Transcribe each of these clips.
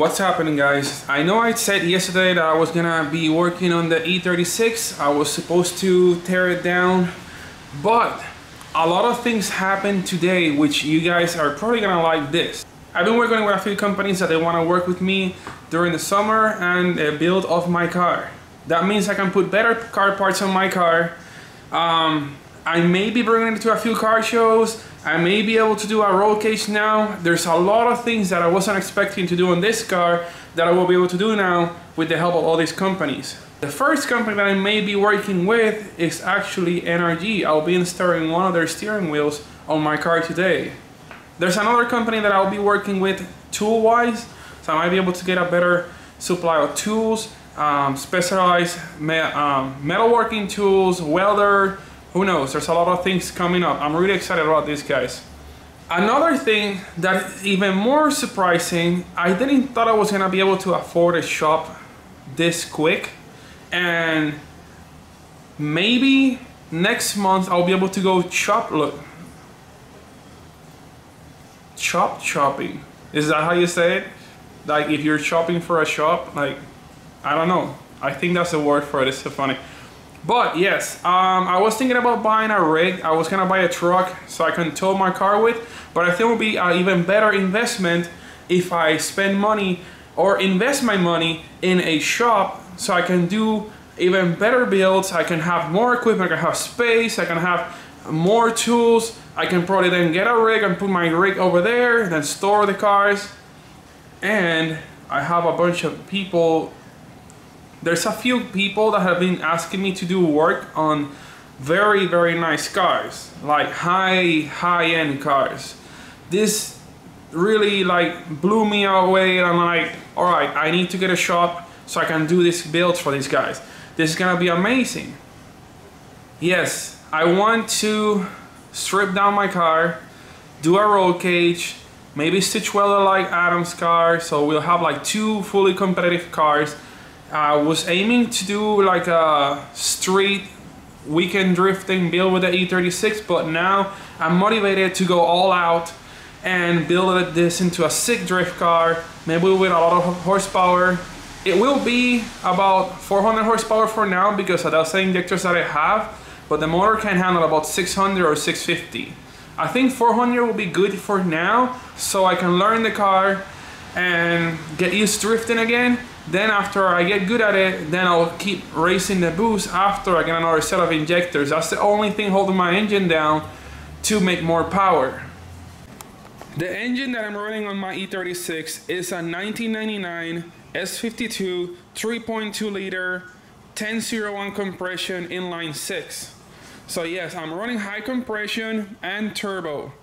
What's happening, guys? I know I said yesterday that I was gonna be working on the E36. I was supposed to tear it down, but a lot of things happened today which you guys are probably gonna like this. I've been working with a few companies that they want to work with me during the summer and build of my car. That means I can put better car parts on my car. I may be bringing it to a few car shows. I may be able to do a roll cage now. There's a lot of things that I wasn't expecting to do on this car that I will be able to do now with the help of all these companies. The first company that I may be working with is actually NRG. I'll be installing one of their steering wheels on my car today. There's another company that I'll be working with tool-wise, so I might be able to get a better supply of tools, specialized metalworking tools, welder. Who knows? There's a lot of things coming up. I'm really excited about these guys. Another thing that's even more surprising, I didn't thought I was gonna be able to afford a shop this quick, and maybe next month I'll be able to go shopping. Is that how you say it? Like if you're shopping for a shop, like, I don't know. I think that's the word for it. It's so funny. But yes, I was thinking about buying a rig. I was gonna buy a truck so I can tow my car with, but I think it would be an even better investment if I spend money or invest my money in a shop so I can do even better builds. I can have more equipment, I can have space, I can have more tools. I can probably then get a rig and put my rig over there, then store the cars. And I have a bunch of people. There's a few people that have been asking me to do work on very, very nice cars, like high-end cars. This really like blew me away, and I'm like, all right, I need to get a shop so I can do these builds for these guys. This is gonna be amazing. Yes, I want to strip down my car, do a roll cage, maybe stitch welder like Adam's car, so we'll have like two fully competitive cars. I was aiming to do like a street weekend drifting build with the E36, but now I'm motivated to go all out and build this into a sick drift car, maybe with a lot of horsepower. It will be about 400 horsepower for now because that's the injectors that I have, but the motor can handle about 600 or 650. I think 400 will be good for now, so I can learn the car and get used to drifting again. Then after I get good at it, then I'll keep raising the boost after I get another set of injectors. That's the only thing holding my engine down to make more power. The engine that I'm running on my E36 is a 1999 S52 3.2 liter 1001 compression inline 6. So yes, I'm running high compression and turbo.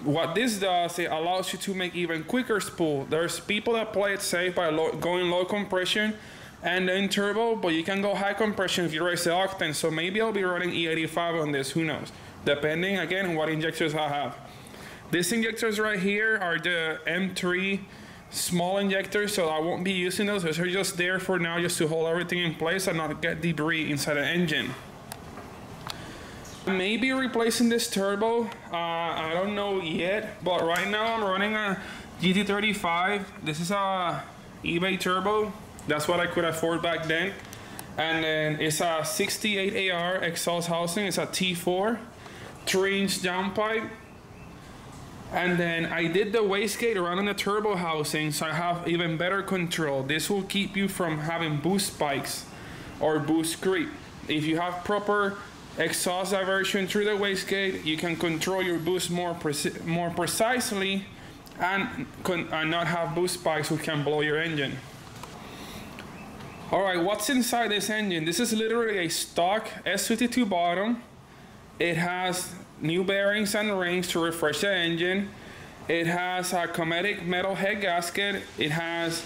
What this does, it allows you to make even quicker spool. There's people that play it safe by going low compression and then turbo, but you can go high compression if you raise the octane. So maybe I'll be running E85 on this, who knows? Depending again on what injectors I have. These injectors right here are the M3 small injectors, so I won't be using those. Those are just there for now, just to hold everything in place and not get debris inside the engine. I may be replacing this turbo, I don't know yet, but right now I'm running a GT35. This is a eBay turbo. That's what I could afford back then. And then it's a 68 AR exhaust housing. It's a T4, 3-inch downpipe. And then I did the wastegate around the turbo housing, so I have even better control. This will keep you from having boost spikes or boost creep. If you have proper exhaust diversion through the wastegate, you can control your boost more precisely and not have boost spikes which can blow your engine. Alright, what's inside this engine? This is literally a stock S52 bottom. It has new bearings and rings to refresh the engine. It has a Cometic metal head gasket. It has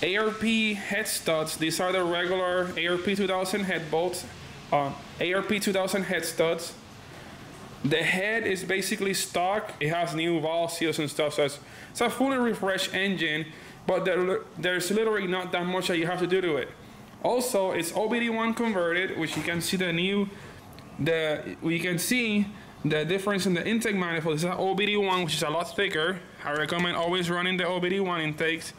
ARP head studs. These are the regular ARP 2000 head bolts. ARP 2000 head studs. The head is basically stock. It has new valve seals and stuff, so it's a fully refreshed engine, but there's literally not that much that you have to do to it. Also, it's OBD1 converted, which you can see we can see the difference in the intake manifold. This is an OBD1, which is a lot thicker. I recommend always running the OBD1 intakes.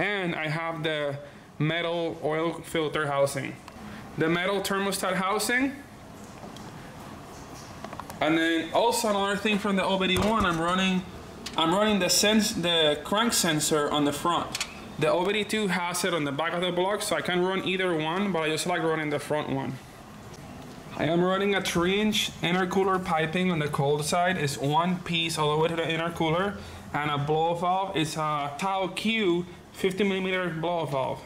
and I have the metal oil filter housing, the metal thermostat housing. And then also another thing from the OBD1, I'm running the crank sensor on the front. The OBD2 has it on the back of the block, so I can run either one, but I just like running the front one. I am running a 3-inch intercooler piping on the cold side. It's one piece all the way to the intercooler, and a blow valve is a Tau Q 50mm blow valve.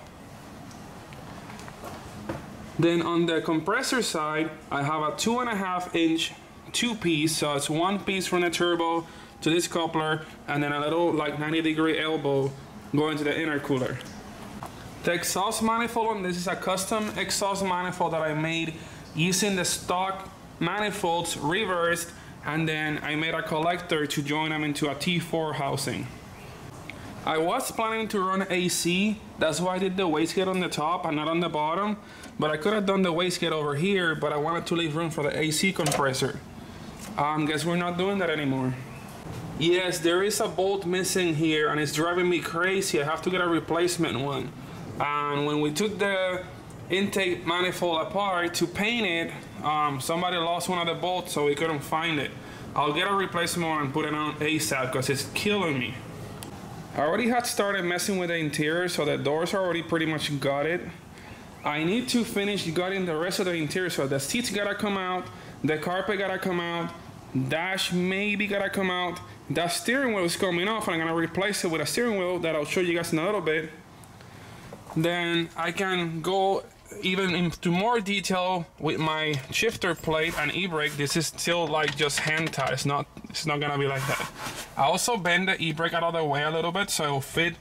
Then on the compressor side, I have a 2.5-inch 2-piece, so it's one piece from the turbo to this coupler, and then a little like 90-degree elbow going to the intercooler. The exhaust manifold on this is a custom exhaust manifold that I made using the stock manifolds reversed, and then I made a collector to join them into a T4 housing. I was planning to run AC, that's why I did the wastegate on the top and not on the bottom, but I could have done the wastegate over here, but I wanted to leave room for the AC compressor. Guess we're not doing that anymore. Yes, there is a bolt missing here and it's driving me crazy. I have to get a replacement one. And when we took the intake manifold apart to paint it, somebody lost one of the bolts, so we couldn't find it. I'll get a replacement one and put it on ASAP because it's killing me. I already had started messing with the interior, so the doors are already pretty much gutted. I need to finish gutting the rest of the interior, so the seats gotta come out, the carpet gotta come out, dash maybe gotta come out, that steering wheel is coming off, and I'm gonna replace it with a steering wheel that I'll show you guys in a little bit. Then I can go even into more detail with my shifter plate and e-brake. This is still like just hand tied, it's not gonna be like that. I also bend the e-brake out of the way a little bit so it'll fit,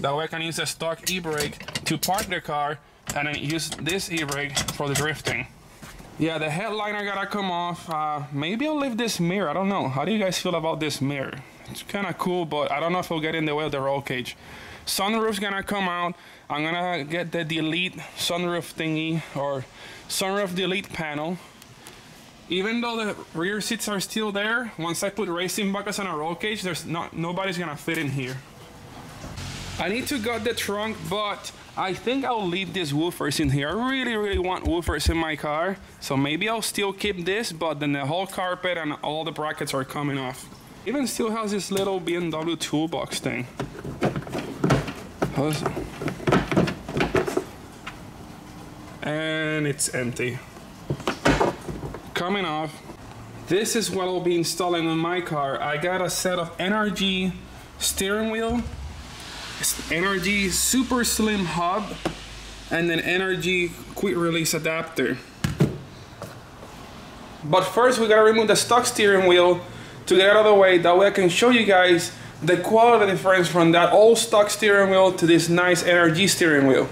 that way I can use a stock e-brake to park the car and then use this e-brake for the drifting. Yeah, the headliner gotta come off. Maybe I'll leave this mirror, I don't know. How do you guys feel about this mirror? It's kinda cool, but I don't know if it'll get in the way of the roll cage. Sunroof's gonna come out. I'm gonna get the delete sunroof thingy, or sunroof delete panel. Even though the rear seats are still there, once I put racing buckets on a roll cage, nobody's gonna fit in here. I need to gut the trunk, but I think I'll leave these woofers in here. I really want woofers in my car, so maybe I'll still keep this, but then the whole carpet and all the brackets are coming off. Even still has this little BMW toolbox thing. And it's empty. Coming off. This is what I'll be installing on my car. I got a set of NRG steering wheel, NRG super slim hub, and then NRG quick release adapter. But first we gotta remove the stock steering wheel to get out of the way, that way I can show you guys the quality difference from that old stock steering wheel to this nice NRG steering wheel.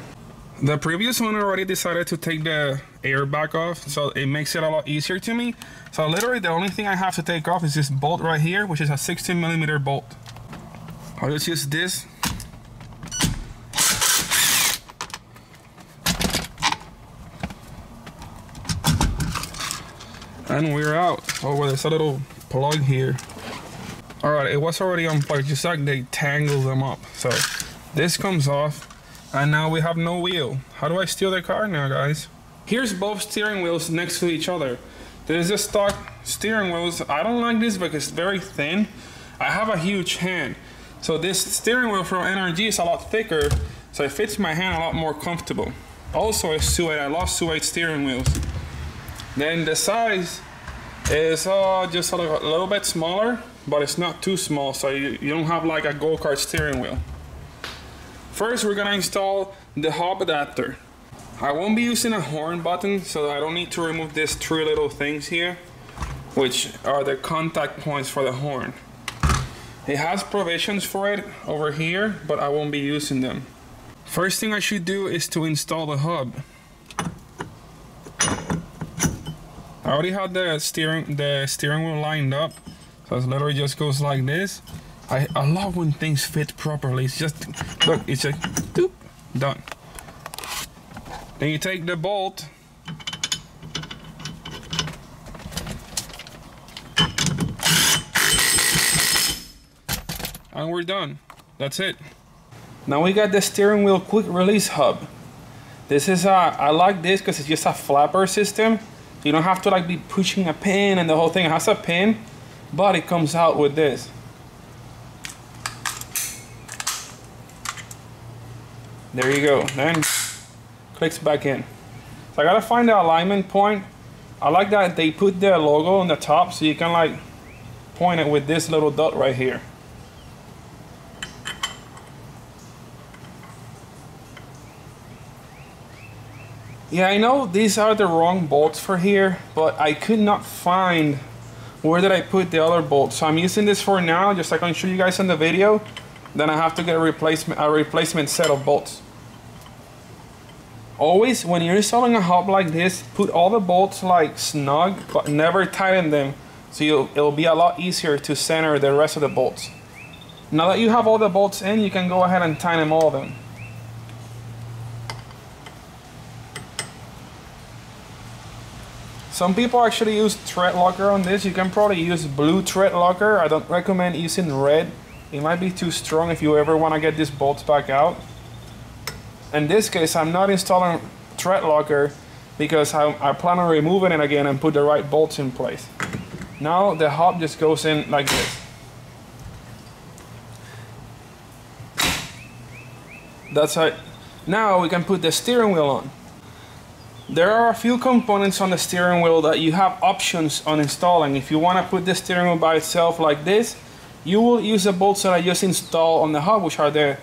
The previous one already decided to take the airbag off, so it makes it a lot easier to me. So literally the only thing I have to take off is this bolt right here, which is a 16mm bolt. I'll just use this. And we're out. Oh, well, there's a little plug here. All right, it was already unplugged, just like they tangle them up. So this comes off, and now we have no wheel. How do I steer the car now, guys? Here's both steering wheels next to each other. There's the stock steering wheels. I don't like this because it's very thin. I have a huge hand. So this steering wheel from NRG is a lot thicker, so it fits my hand a lot more comfortable. Also, it's suede. I love suede steering wheels. Then the size is just a little bit smaller, but it's not too small, so you don't have like a go-kart steering wheel. First, we're gonna install the hub adapter. I won't be using a horn button, so I don't need to remove these three little things here, which are the contact points for the horn. It has provisions for it over here, but I won't be using them. First thing I should do is to install the hub. I already have the steering wheel lined up, so it literally just goes like this. I love when things fit properly. It's just, look, it's just, doop, done. Then you take the bolt, and we're done. That's it. Now we got the steering wheel quick release hub. This is I like this because it's just a flapper system. You don't have to like be pushing a pin and the whole thing. It has a pin, but it comes out with this. There you go. Then clicks back in. So I gotta find the alignment point. I like that they put their logo on the top so you can like point it with this little dot right here. Yeah, I know these are the wrong bolts for here, but I could not find where did I put the other bolts. So I'm using this for now, just like I can show you guys in the video. Then I have to get a replacement set of bolts. Always, when you're installing a hub like this, put all the bolts like snug, but never tighten them. So it'll be a lot easier to center the rest of the bolts. Now that you have all the bolts in, you can go ahead and tighten all of them. Some people actually use thread locker on this. You can probably use blue thread locker. I don't recommend using red. It might be too strong if you ever want to get these bolts back out. In this case, I'm not installing thread locker because I plan on removing it again and put the right bolts in place. Now the hub just goes in like this. That's it. Now we can put the steering wheel on. There are a few components on the steering wheel that you have options on installing. If you want to put the steering wheel by itself like this, you will use the bolts that I just installed on the hub, which are the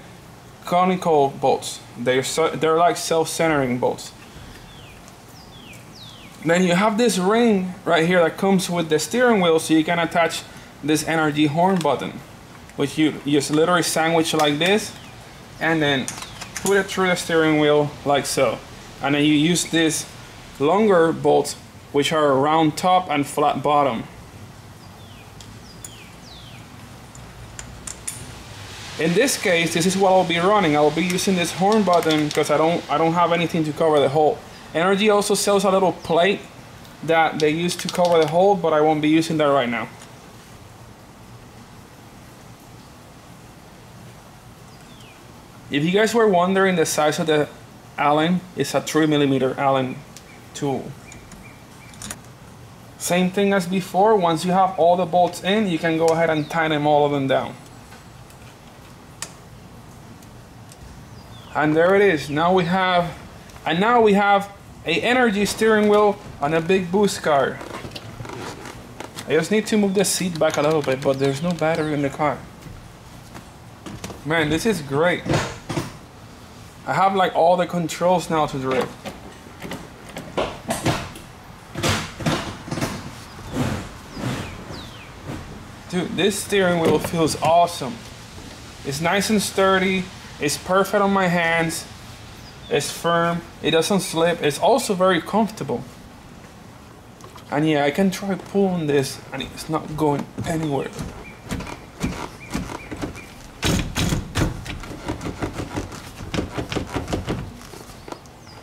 conical bolts. They're like self-centering bolts. Then you have this ring right here that comes with the steering wheel, so you can attach this NRG horn button, which you just literally sandwich like this and then put it through the steering wheel like so. And then you use these longer bolts, which are round top and flat bottom. In this case, this is what I'll be running. I'll be using this horn button because I don't have anything to cover the hole. NRG also sells a little plate that they use to cover the hole, but I won't be using that right now. If you guys were wondering the size of the Allen, it's a 3mm Allen tool. Same thing as before. Once you have all the bolts in, you can go ahead and tighten all of them down. And there it is. Now we have a NRG steering wheel on a BIGBOOST car. I just need to move the seat back a little bit, but there's no battery in the car. Man, this is great. I have like all the controls now to drift. Dude, this steering wheel feels awesome. It's nice and sturdy. It's perfect on my hands. It's firm. It doesn't slip. It's also very comfortable. And yeah, I can try pulling this and it's not going anywhere.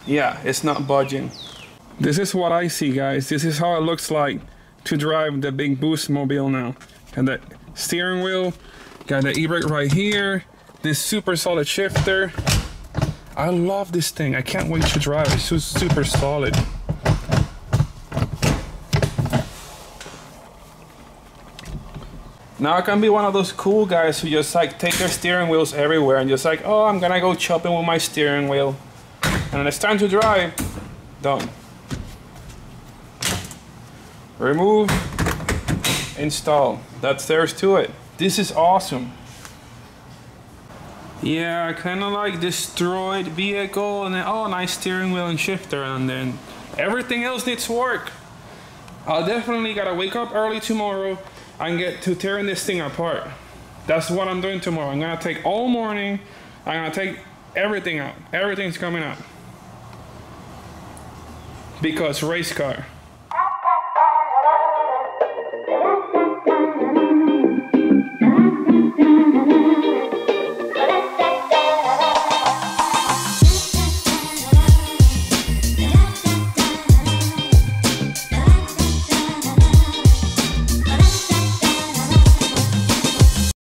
Yeah, it's not budging. This is what I see, guys. This is how it looks like to drive the BIGBOOST mobile now. And the steering wheel, got the e-brake right here, this super solid shifter. I love this thing. I can't wait to drive it. It's just super solid. Now I can be one of those cool guys who just like take their steering wheels everywhere and just like, oh, I'm gonna go chopping with my steering wheel. And when it's time to drive, done. Remove, install. There's to it. This is awesome. Yeah, I kind of like destroyed vehicle and then, oh, nice steering wheel and shifter, and then everything else needs work. I'll definitely gotta wake up early tomorrow and get to tearing this thing apart. That's what I'm doing tomorrow. I'm gonna take all morning. I'm gonna take everything out. Everything's coming out. Because race car.